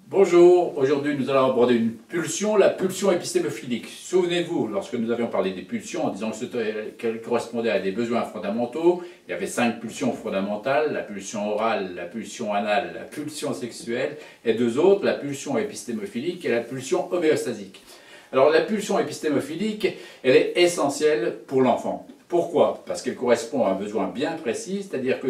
Bonjour, aujourd'hui nous allons aborder une pulsion, la pulsion épistémophilique. Souvenez-vous, lorsque nous avions parlé des pulsions en disant qu'elles correspondaient à des besoins fondamentaux, il y avait 5 pulsions fondamentales, la pulsion orale, la pulsion anale, la pulsion sexuelle, et 2 autres, la pulsion épistémophilique et la pulsion homéostasique. Alors la pulsion épistémophilique, elle est essentielle pour l'enfant. Pourquoi? Parce qu'elle correspond à un besoin bien précis, c'est-à-dire que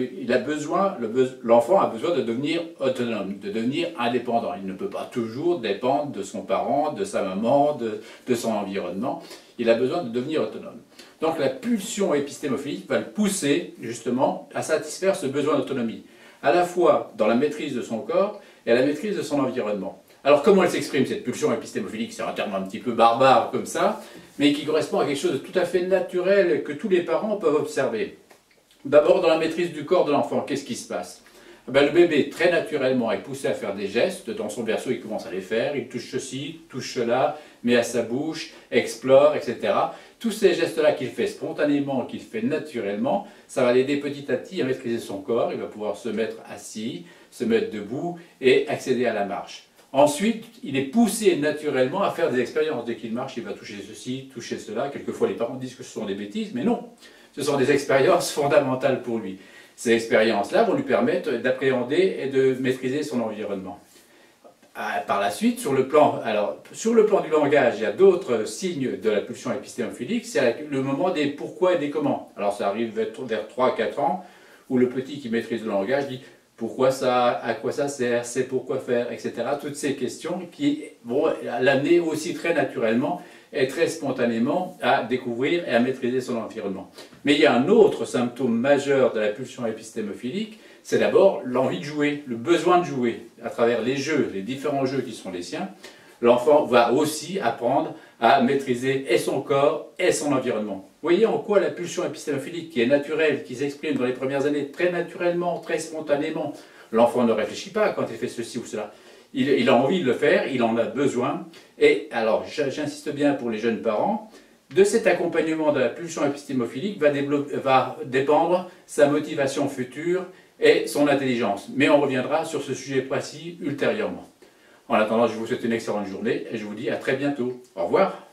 l'enfant a besoin de devenir autonome, de devenir indépendant. Il ne peut pas toujours dépendre de son parent, de sa maman, de son environnement. Il a besoin de devenir autonome. Donc la pulsion épistémophilique va le pousser justement à satisfaire ce besoin d'autonomie, à la fois dans la maîtrise de son corps et à la maîtrise de son environnement. Alors comment elle s'exprime cette pulsion épistémophilique? C'est un terme un petit peu barbare comme ça, mais qui correspond à quelque chose de tout à fait naturel que tous les parents peuvent observer. D'abord dans la maîtrise du corps de l'enfant, qu'est-ce qui se passe? Le bébé très naturellement est poussé à faire des gestes, dans son berceau il commence à les faire, il touche ceci, touche cela, met à sa bouche, explore, etc. Tous ces gestes-là qu'il fait spontanément, qu'il fait naturellement, ça va l'aider petit à petit à maîtriser son corps, il va pouvoir se mettre assis, se mettre debout et accéder à la marche. Ensuite, il est poussé naturellement à faire des expériences. Dès qu'il marche, il va toucher ceci, toucher cela. Quelquefois, les parents disent que ce sont des bêtises, mais non. Ce sont des expériences fondamentales pour lui. Ces expériences-là vont lui permettre d'appréhender et de maîtriser son environnement. Par la suite, sur le plan du langage, il y a d'autres signes de la pulsion épistémophilique. C'est le moment des pourquoi et des comment. Alors ça arrive vers 3-4 ans, où le petit qui maîtrise le langage dit pourquoi ça, à quoi ça sert, c'est pourquoi faire, etc. Toutes ces questions qui vont l'amener aussi très naturellement et très spontanément à découvrir et à maîtriser son environnement. Mais il y a un autre symptôme majeur de la pulsion épistémophilique, c'est d'abord l'envie de jouer, le besoin de jouer. À travers les jeux, les différents jeux qui sont les siens, l'enfant va aussi apprendre à maîtriser et son corps et son environnement. Vous voyez en quoi la pulsion épistémophilique, qui est naturelle, qui s'exprime dans les premières années très naturellement, très spontanément, l'enfant ne réfléchit pas quand il fait ceci ou cela. Il a envie de le faire, il en a besoin. Et alors, j'insiste bien pour les jeunes parents, de cet accompagnement de la pulsion épistémophilique va dépendre sa motivation future et son intelligence. Mais on reviendra sur ce sujet précis ultérieurement. En attendant, je vous souhaite une excellente journée et je vous dis à très bientôt. Au revoir.